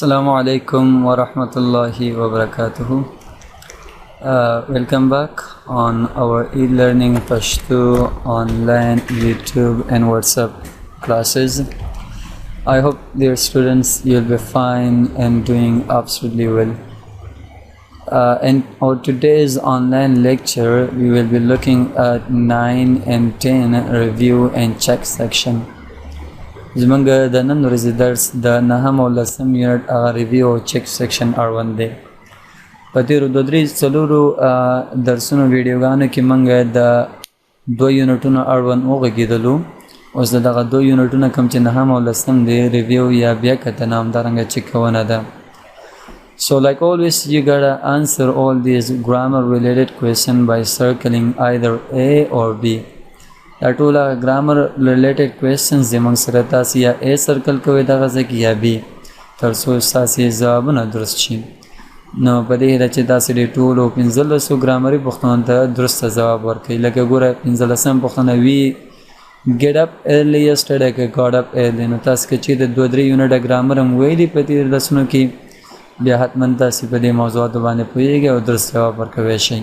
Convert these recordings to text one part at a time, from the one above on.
Assalamu alaikum wa rahmatullahi wa barakatuhu. Welcome back on our e-learning Pashto online YouTube and WhatsApp classes. I hope dear students you'll be fine and doing absolutely well. In our today's online lecture we will be looking at 9 and 10 review and check section. زمونږ د نن ورځې درس د نهم او لسم یونټ هغه ریویو او چک سیکشن اړوند دی. په تېرو دوه درې څلورو درسونو ویډیوګانو کې موږ د دوه یونټونو اړوند وغږېدلو. اوس د دغه دوه یونټونه کوم چې نهم او لسم دی ریویو یا بیا کتنه همدارنګه چکونه ده. So like always you gotta answer all these grammar related questions by circling either A or B. دا ټوله ګرامر ریلیټډ کوېسچنز زموږ سره تاسې یا A سرکل کوئ دغه ځای کې یا B تر څو ستاسې ځوابونه درست شي. نو په دې هیله چې تاسې دې ټولو 15 ګرامري پوښتنو ته درسته ځواب ورکوئ. لکه ګوره 15 پوښتنه وي get up early yesterday که got up early. نو تاسې که چېرې 2-3 یونټه ګرامر هم ویلي په تېرو درسونو کې بیا حتما تاسې په دې موضوعاتو باندې پوهېږئ او درست جواب ورکوی شئ.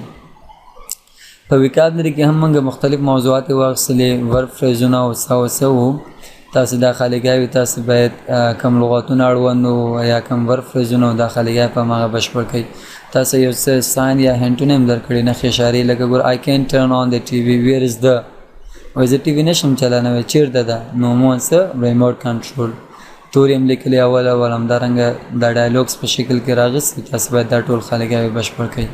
په وکابلري کې هم موږ مختلف موضوعات واخیستلې ورب فریزونه او څه وو. تاسې دا خالیګاوې تاسې باید کم لغاتونه اړوند یا کم ورب فریزونه او دا خالیګاوې په هماغه بشپړ کړئ. تاسې یو څه ساین یا هنټونه هم درکړي نښې اشارې لکه ګور I can turn on the TV where is the وایي زه ټي وي نشم چلانوی چېرته ده نو مو څه ریموټ کنټرول تورې هم لیکلي اول همدارنګه دا ډایلوګس په شکل کې راغستې تاسې باید دا ټول خالیګاوې بشپړ کړئ.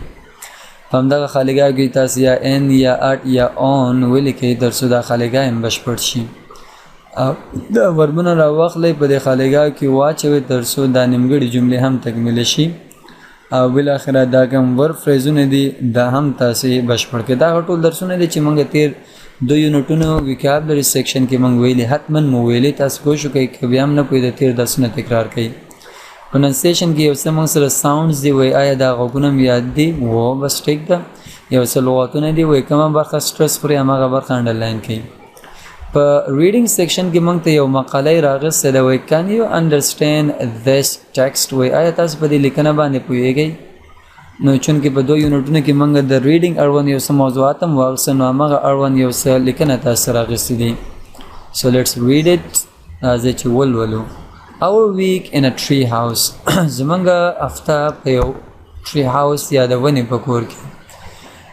په همدغه خالیګاه کې تاسې یا ان یا اټ یا اون ولیکئ تر څو دا خالیګاه هم بشپړ شي. او دا وربونه راواخلئ په دې خالیګاه کې واچوئ تر څو دا نیمګړې جملې هم تکمیله شي او بالاخره دا کوم ورب فریزونه دي دا هم تاسې بشپړ کړئ. دا ټول درسونه دي چې موږ تېر 2 یونټونو وکابلري سیکشن کې موږ ویلي حتما مو ویلي. تاسو کوشش وکئ که بیا هم نه پوهېده تېر درسونه تکرار کړئ. پروننسیشن کې یو څه موږ سره ساوندز دی وایي آیا دا غوږونه م یاد دي و بس ټیک ده. یو څه لغاتونه دي وایي کومه برخه سټرس خوري هماغه برخه انډرلاین کړئ. په ریډینګ سیکشن کې موږ ته یو مقاله راغستې ده وایي کین یو انډرسټینډ this text وایي آیا تاسو په دې لیکنه باندې پوهېږئ. نو چونکې په 2 یونټونو کې موږ د ریډینګ اړوند یو څه موضوعات هم واخیستل نو هماغه اړوند یو څه لیکنه تاسو راغستې دي. So let's read it راځئ چې ولولو. Our week in a tree house زمونږ هفته په یو tree house یا د ونې په کور کې.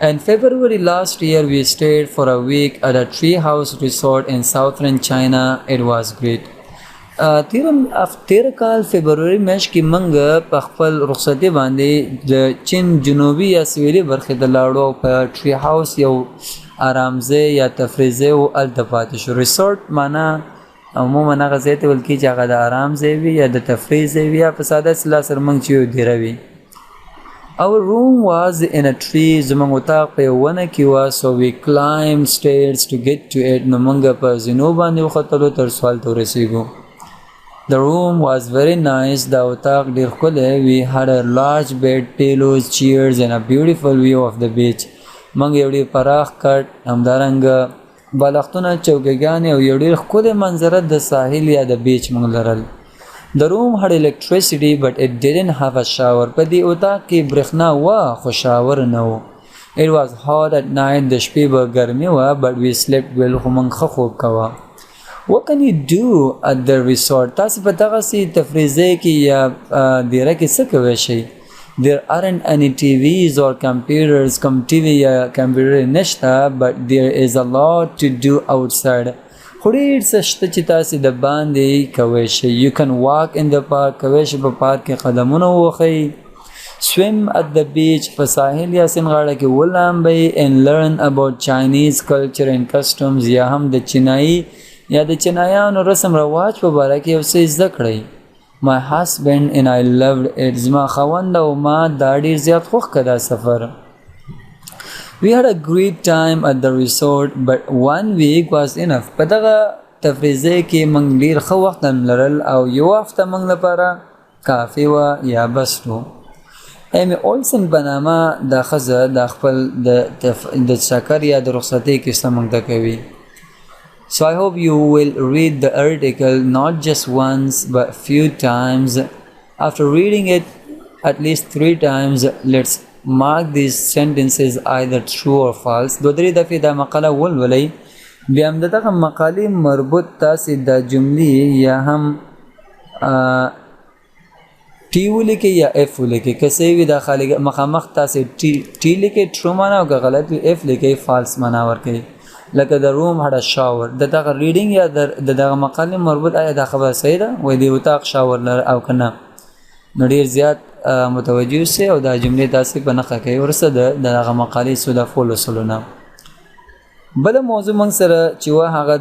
In February last year we stayed for a week at a tree house resort in southern China. It was great. تیر کال فبروري میاشت کې موږ په خپل رخصتي باندې د چین جنوبي یا سویلي برخې ته لاړو په tree house یو آرامځای یا تفریح ځای و هلته پاتې شو. ریسورټ معنا عموما هغه ځای ته ویل کېږي چې هغه د آرام ځای وي یا د تفریح ځای وي یا په ساده اصطلاح سره موږ چې یو دیره وي. Our room was in a tree زموږ اتاق په یو ونه کې وه. So we climbed stairs to get to it. نو موږ په زینو باندې وختلو تر څو هلته ورسېږو. The room was very nice. دا اتاق ډېر ښکلی. We had a large bed, pillows, chairs and a beautiful view of the beach. موږ یو ډېر پراخ کټ همدارنګه بالښتونه چوکیګانې او یو ډېر ښکلی منظره د ساحل یا د بیچ موږ لرل. The room had electricity but it didn't have a shower. په دې اتاق کې برېښنا وه خو شاور نه و. It was hot at night. د شپې به ګرمي وه but we slept well. خو موږ ښه خوب کوه. What can you do at the resort? تاسې په دغسې تفریح ځای کې یا دیره کې څه کوی شئ؟ There aren't any TVs or computers. Come TV یا کمپیوټر نشته but there is a lot to do outside. خو ډېر څه شته چې تاسې د باندې کوی شئ. You can walk in the park. کوی شئ په پارک کې قدمونه ووهئ. Swim at the beach. په ساحل یا سیند غاړه کې ولامبئ. And learn about Chinese culture and customs. یا هم د چینایي یا د چینایانو رسم رواج په باره کې یو څه زده کړئ. My husband and I loved it. زما خاوند او ما دا ډېر زیات خوښ کړه دا سفر. We had a great time at the resort but 1 week was enough. په دغه تفریح ځای کې موږ ډېر ښه وخت هم لرل او یو هفته موږ لپاره کافي وه یا بس و. ایمي اولسن په نامه دا ښځه دا خپل د چکر یا د رخصتۍ کیسه موږ ته کوي. So I hope you will read the article not just once but few times After reading it at least 3 times, let's mark these sentences either true or false. دو درې دفعې دا مقاله ولولئ، بیا هم دغه مقالې مربوط تاسې د جملې یا هم ټي ولیکئ یا اف ولیکئ. که صحیح وي دا خالي مخامخ تاسې ټي لیکئ ټرو معنا، او که غلط وي اف لیکئ فالس معنا ورکوي. لکه د روم هډ شاور، د دغه ریډینګ یا د دغه مقالې مربوط آیا دا خبره صحیح ده؟ وایي د اتاق شاور لره او که نه. نو ډېر زیات متوجه اوسئ او دا جملې تاسې په نښه کوئ وروسته د دغه مقالې سودافول اصولونه. بله موضوع موږ سره چې وه هغه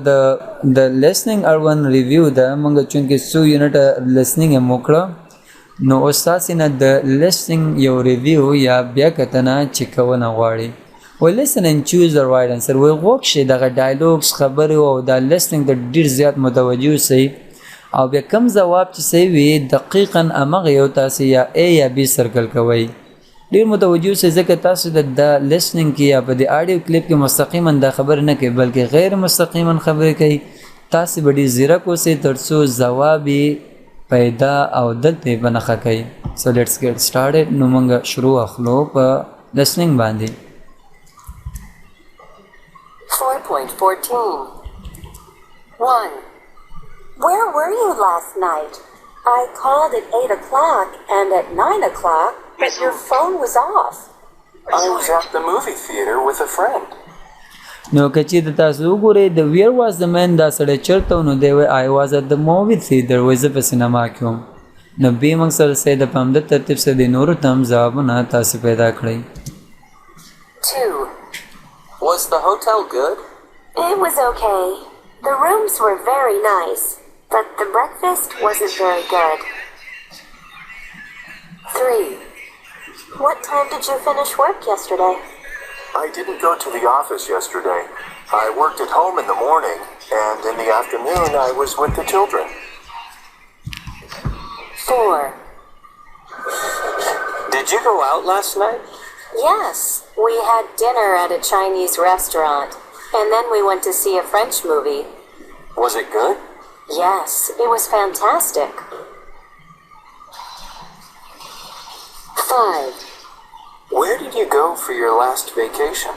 د لیسننګ اړوند ریویو ده. موږ چونکې څو یونټه لیسننګ یې وکړه، نو اوس تاسې نه د لیسننګ یو ریویو یا بیا کتنه چې کونه غواړي. وایي listen and choose the right answer. وایي غوږ شئ دغه ډایلوګس خبرې او دا لیسننګ ته ډېر زیات متوجه اوسئ، او بیا کم جواب چې صحیح وي دقیقا همغه یو تاسې یا A یا B سرکل کوئ. ډېر متوجه اوسئ ځکه تاسو د لیسننګ کې یا په د آډیو کلیپ کې مستقیما دا خبرې نه کوي بلکې غیر مستقیما خبرې کوي. تاسې به ډېر ځیرک اوسئ تر څو ځواب پیدا او دلته یې په نښه کوي. So let's get started. نو موږ شروع اخلو په لیسننګ باندې. 4.14 1. Where were you last night? I called at 8 o'clock and at 9 o'clock, but your phone was off. I was at the movie theater with a friend. نو که چې د تاسو وګورئ د where was the man دا سړی چېرته و، نو دی وایي I was at the movie theater. وایي زه په سینما کې وم. نو بیا موږ سره صحیح د په همده ترتیب سره د نورو ته هم ځوابونه تاسې پیدا کړئ. 2. Was the hotel good? It was okay. The rooms were very nice, but the breakfast wasn't very good. 3. What time did you finish work yesterday? I didn't go to the office yesterday. I worked at home in the morning, and in the afternoon I was with the children. 4. Did you go out last night? Yes, we had dinner at a Chinese restaurant, and then we went to see a French movie. Was it good? Yes, it was fantastic. 5. Where did you go for your last vacation?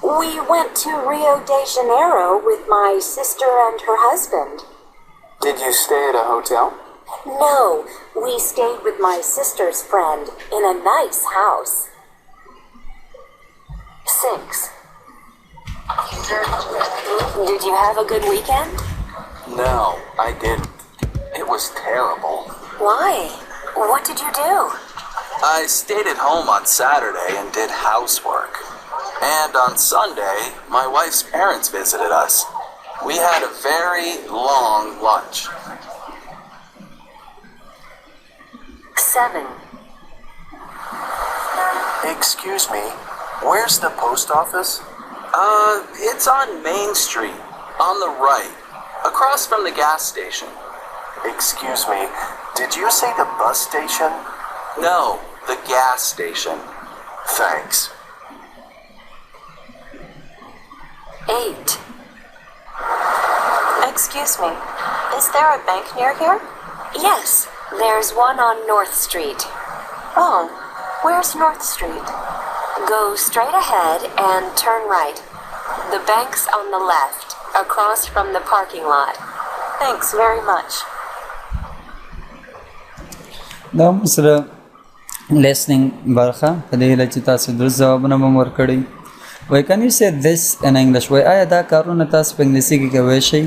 We went to Rio de Janeiro with my sister and her husband. Did you stay at a hotel? No, we stayed with my sister's friend in a nice house. 6. Did you have a good weekend? No, I didn't. It was terrible. Why? What did you do? I stayed at home on Saturday and did housework. And on Sunday, my wife's parents visited us. We had a very long lunch. 7. Excuse me, where's the post office? It's on Main Street, on the right, across from the gas station. Excuse me, did you say the bus station? No, the gas station. Thanks. 8. Excuse me, is there a bank near here? Yes, there's one on North Street. Oh, where's North Street? Go straight ahead and turn right. The bank's on the left, across from the parking lot. Thanks very much. دا موږ سره لیسننګ برخه په دې هیله چې تاسو درست ځوابونه به مو ورکړئ. وایي can you say this in English؟ وایي آیا دا کارونه تاسو په انګلیسي کې کولی شئ؟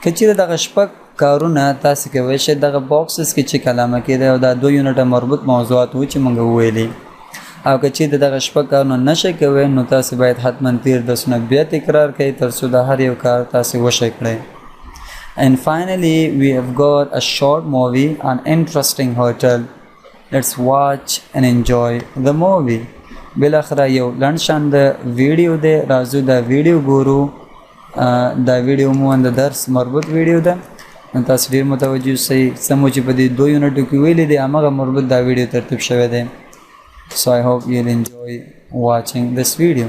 که چېرې دغه شپږ کارونه تاسو کولی شئ دغه باکسز کې چې کلمه کېدی او دا 2 یونټه مربوط موضوعات وو چې موږ وویلي، او که چېرې دغه شپږ کارونه نشئ کوی نو تاسو باید حتما تیر درسونه بیا تکرار کړئ تر څو د هر یو کار تاسو وشئ کړئ. And finally, we have got a short movie, an interesting hotel. Let's watch and enjoy the movie. بالاخره یو لنډ شان د ویډیو دی، راځو دا ویډیو ګورو. دا ویډیو مو د درس مربوط ویډیو ده، نو تاسو ډېر متوجه اوسئ. څه مو چې په دې 2 یونټو کې ویلي دی همغه مربوط دا ویډیو ترتیب شوی دی. So I hope you'll enjoy watching this video.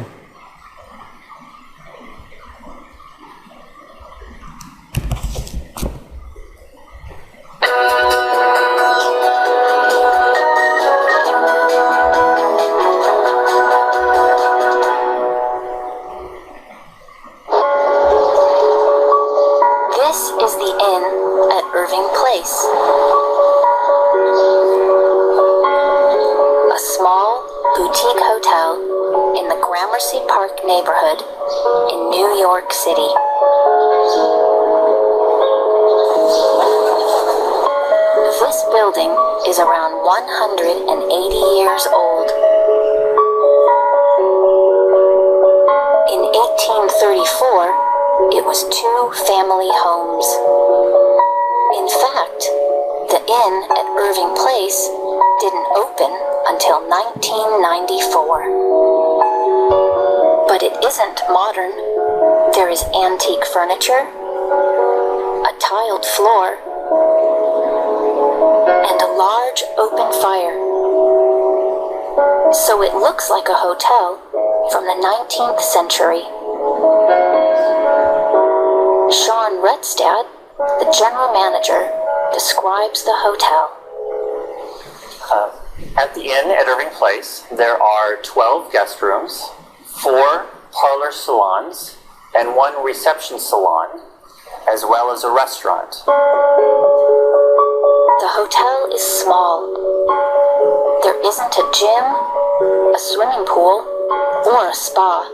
neighborhood in New York City. This building is around 180 years old. In 1834, it was 2 family homes. In fact, the inn at Irving Place didn't open until 1994. But it isn't modern. There is antique furniture, a tiled floor, and a large open fire. So it looks like a hotel from the 19th century. Sean Redstad, the general manager, describes the hotel. At the inn at Irving Place, there are 12 guest rooms, 4 parlor salons, and 1 reception salon, as well as a restaurant. The hotel is small. There isn't a gym, a swimming pool, or a spa.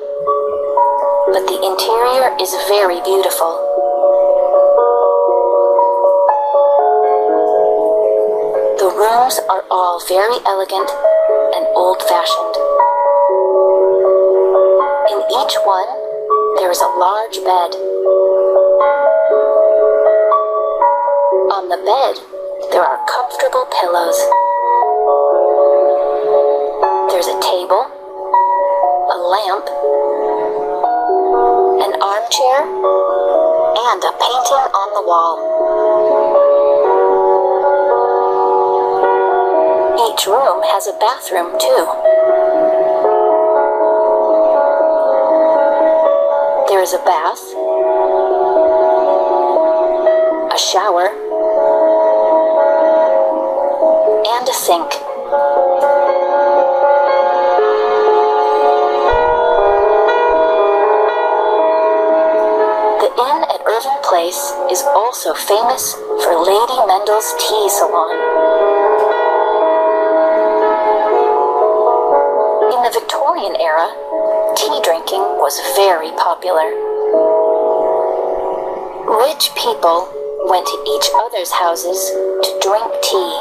But the interior is very beautiful. The rooms are all very elegant and old-fashioned. In each one, there is a large bed. On the bed, there are comfortable pillows. There's a table, a lamp, an armchair, and a painting on the wall. Each room has a bathroom, too. There is a bath, a shower, and a sink. The inn at Irving Place is also famous for Lady Mendel's Tea Salon. In the Victorian era, tea drinking was very popular. Rich people went to each other's houses to drink tea.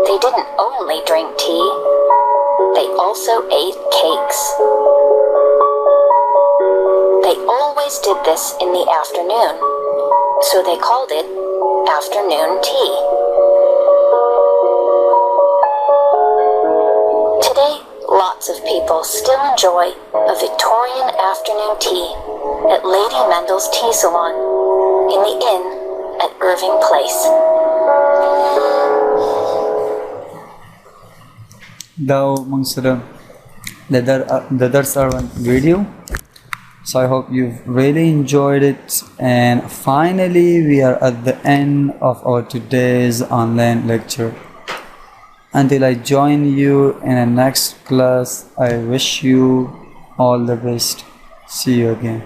They didn't only drink tea, they also ate cakes. They always did this in the afternoon, so they called it afternoon tea. Today, lots of people still enjoy a Victorian afternoon tea at Lady Mendel's Tea Salon in the inn at Irving Place. Now, Mangsura, the Dars Arwan video. So I hope you've really enjoyed it, and finally we are at the end of our today's online lecture. Until I join you in the next class, I wish you all the best. See you again.